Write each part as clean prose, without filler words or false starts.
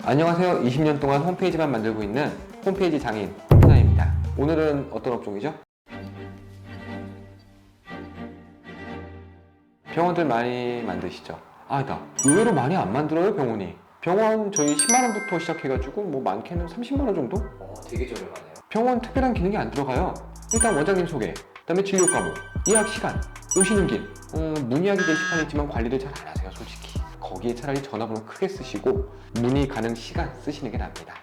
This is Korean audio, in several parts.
안녕하세요. 20년 동안 홈페이지만 만들고 있는 홈페이지 장인 홍준아입니다. 오늘은 어떤 업종이죠? 병원들 많이 만드시죠? 아니다. 의외로 많이 안 만들어요, 병원이. 병원 저희 10만원부터 시작해가지고 뭐 많게는 30만원 정도? 되게 저렴하네요. 병원 특별한 기능이 안 들어가요. 일단 원장님 소개, 그다음에 진료 과목, 예약 시간, 오시는 길. 문의하기 게시판에 있지만 관리를 잘 안 하세요, 솔직히. 거기에 차라리 전화번호 크게 쓰시고 문의 가능 시간 쓰시는 게 납니다.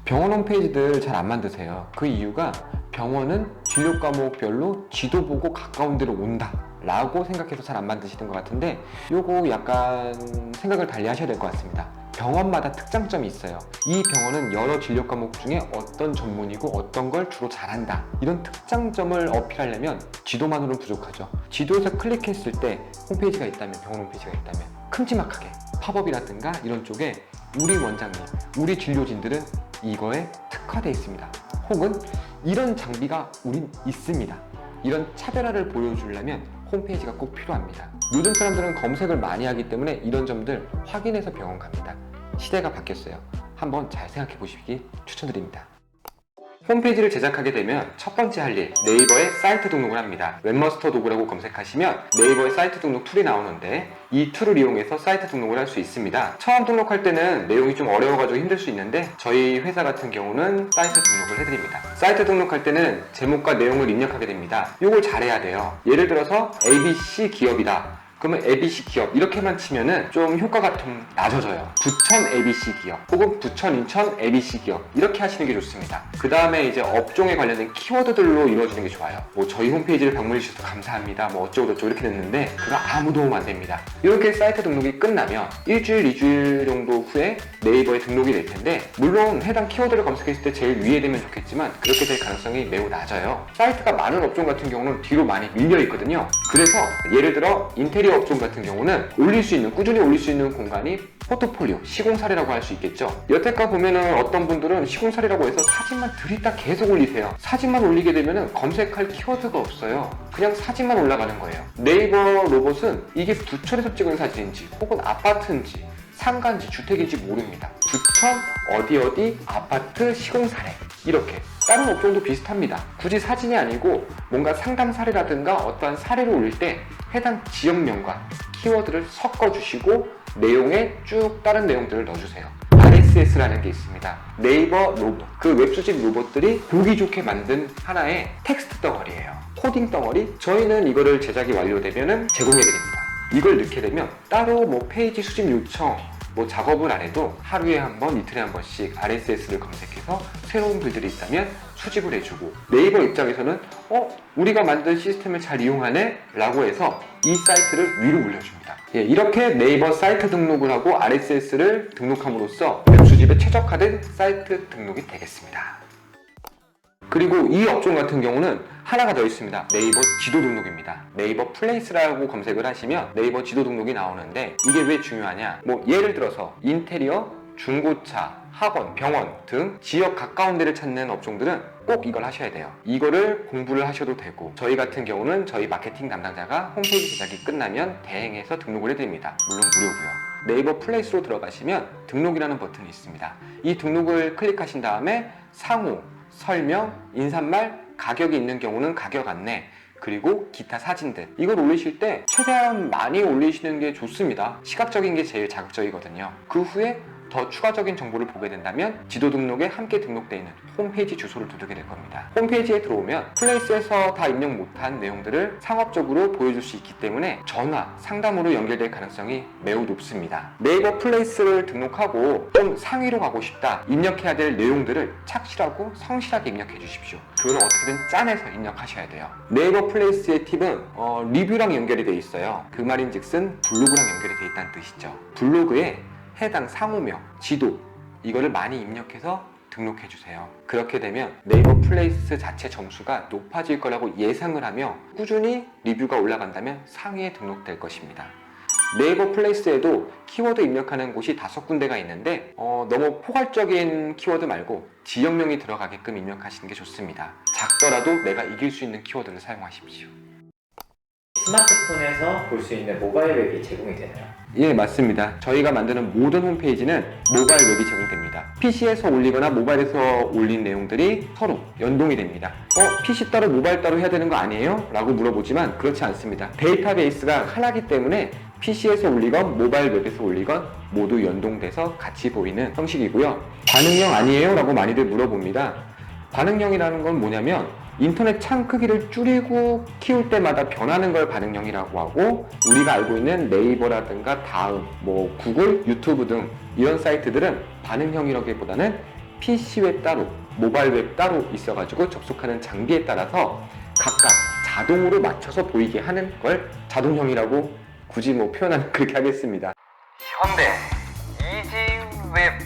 병원 홈페이지들 잘 안 만드세요. 그 이유가 병원은 진료 과목별로 지도 보고 가까운 데로 온다 라고 생각해서 잘 안 만드시는 것 같은데, 요거 약간 생각을 달리 하셔야 될 것 같습니다. 병원마다 특장점이 있어요. 이 병원은 여러 진료 과목 중에 어떤 전문이고 어떤 걸 주로 잘한다, 이런 특장점을 어필하려면 지도만으로는 부족하죠. 지도에서 클릭했을 때 홈페이지가 있다면, 병원 홈페이지가 있다면 큼지막하게 팝업이라든가 이런 쪽에 우리 원장님, 우리 진료진들은 이거에 특화되어 있습니다. 혹은 이런 장비가 우린 있습니다, 이런 차별화를 보여주려면 홈페이지가 꼭 필요합니다. 요즘 사람들은 검색을 많이 하기 때문에 이런 점들 확인해서 병원 갑니다. 시대가 바뀌었어요. 한번 잘 생각해 보시기 추천드립니다. 홈페이지를 제작하게 되면 첫 번째 할 일, 네이버에 사이트 등록을 합니다. 웹마스터 도구라고 검색하시면 네이버에 사이트 등록 툴이 나오는데, 이 툴을 이용해서 사이트 등록을 할 수 있습니다. 처음 등록할 때는 내용이 좀 어려워가지고 힘들 수 있는데, 저희 회사 같은 경우는 사이트 등록을 해드립니다. 사이트 등록할 때는 제목과 내용을 입력하게 됩니다. 이걸 잘해야 돼요. 예를 들어서 ABC 기업이다, 그러면 ABC 기업 이렇게만 치면은 좀 효과가 좀 낮아져요. 부천 ABC 기업 혹은 부천 인천 ABC 기업 이렇게 하시는 게 좋습니다. 그 다음에 이제 업종에 관련된 키워드들로 이루어지는 게 좋아요. 뭐 저희 홈페이지를 방문해 주셔서 감사합니다, 뭐 어쩌고저쩌고 이렇게 됐는데 그거 아무 도움 안 됩니다. 이렇게 사이트 등록이 끝나면 일주일, 2주일 정도 후에 네이버에 등록이 될 텐데, 물론 해당 키워드를 검색했을 때 제일 위에 되면 좋겠지만 그렇게 될 가능성이 매우 낮아요. 사이트가 많은 업종 같은 경우는 뒤로 많이 밀려 있거든요. 그래서 예를 들어 인테리어 업종 같은 경우는 꾸준히 올릴 수 있는 공간이 포트폴리오, 시공사례라고 할 수 있겠죠. 여태껏 보면은 어떤 분들은 시공사례라고 해서 사진만 들이다 계속 올리세요. 사진만 올리게 되면은 검색할 키워드가 없어요. 그냥 사진만 올라가는 거예요. 네이버 로봇은 이게 부천에서 찍은 사진인지 혹은 아파트인지 상가인지 주택인지 모릅니다. 부천 어디 아파트 시공사례, 이렇게. 다른 업종도 비슷합니다. 굳이 사진이 아니고 뭔가 상담 사례라든가 어떠한 사례를 올릴 때 해당 지역명과 키워드를 섞어주시고 내용에 쭉 다른 내용들을 넣어주세요. RSS라는 게 있습니다. 네이버 로봇, 그 웹수집 로봇들이 보기 좋게 만든 하나의 텍스트 덩어리예요. 코딩 덩어리. 저희는 이거를 제작이 완료되면 제공해드립니다. 이걸 넣게 되면 따로 뭐 페이지 수집 요청, 뭐 작업을 안 해도 하루에 한 번, 이틀에 한 번씩 RSS를 검색해서 새로운 글들이 있다면 수집을 해주고, 네이버 입장에서는 우리가 만든 시스템을 잘 이용하네? 라고 해서 이 사이트를 위로 올려줍니다. 이렇게 네이버 사이트 등록을 하고 RSS를 등록함으로써 웹수집에 최적화된 사이트 등록이 되겠습니다. 그리고 이 업종 같은 경우는 하나가 더 있습니다. 네이버 지도 등록입니다. 네이버 플레이스라고 검색을 하시면 네이버 지도 등록이 나오는데, 이게 왜 중요하냐, 뭐 예를 들어서 인테리어, 중고차, 학원, 병원 등 지역 가까운 데를 찾는 업종들은 꼭 이걸 하셔야 돼요. 이거를 공부를 하셔도 되고, 저희 같은 경우는 저희 마케팅 담당자가 홈페이지 제작이 끝나면 대행해서 등록을 해드립니다. 물론 무료고요. 네이버 플레이스로 들어가시면 등록이라는 버튼이 있습니다. 이 등록을 클릭하신 다음에 상호, 설명, 인사말, 가격이 있는 경우는 가격 안내, 그리고 기타 사진들, 이걸 올리실 때 최대한 많이 올리시는 게 좋습니다. 시각적인 게 제일 자극적이거든요. 그 후에 더 추가적인 정보를 보게 된다면 지도 등록에 함께 등록되어 있는 홈페이지 주소를 누르게 될 겁니다. 홈페이지에 들어오면 플레이스에서 다 입력 못한 내용들을 상업적으로 보여줄 수 있기 때문에 전화, 상담으로 연결될 가능성이 매우 높습니다. 네이버 플레이스를 등록하고 좀 상위로 가고 싶다, 입력해야 될 내용들을 착실하고 성실하게 입력해 주십시오. 그거는 어떻게든 짜내서 입력하셔야 돼요. 네이버 플레이스의 팁은 리뷰랑 연결이 되어 있어요. 그 말인즉슨 블로그랑 연결이 되어 있다는 뜻이죠. 블로그에 해당 상호명, 지도, 이거를 많이 입력해서 등록해 주세요. 그렇게 되면 네이버 플레이스 자체 점수가 높아질 거라고 예상을 하며 꾸준히 리뷰가 올라간다면 상위에 등록될 것입니다. 네이버 플레이스에도 키워드 입력하는 곳이 5군데가 있는데 너무 포괄적인 키워드 말고 지역명이 들어가게끔 입력하시는 게 좋습니다. 작더라도 내가 이길 수 있는 키워드를 사용하십시오. 스마트폰에서 볼 수 있는 모바일 웹이 제공이 되나요? 예, 맞습니다. 저희가 만드는 모든 홈페이지는 모바일 웹이 제공됩니다. PC에서 올리거나 모바일에서 올린 내용들이 서로 연동이 됩니다. PC 따로 모바일 따로 해야 되는 거 아니에요? 라고 물어보지만 그렇지 않습니다. 데이터베이스가 하나이기 때문에 PC에서 올리건 모바일 웹에서 올리건 모두 연동돼서 같이 보이는 형식이고요. 반응형 아니에요? 라고 많이들 물어봅니다. 반응형이라는 건 뭐냐면 인터넷 창 크기를 줄이고 키울 때마다 변하는 걸 반응형이라고 하고, 우리가 알고 있는 네이버라든가 다음, 구글, 유튜브 등 이런 사이트들은 반응형이라기보다는 PC 웹 따로, 모바일 웹 따로 있어가지고 접속하는 장비에 따라서 각각 자동으로 맞춰서 보이게 하는 걸 자동형이라고 굳이 표현하면 그렇게 하겠습니다. 현대 이지 웹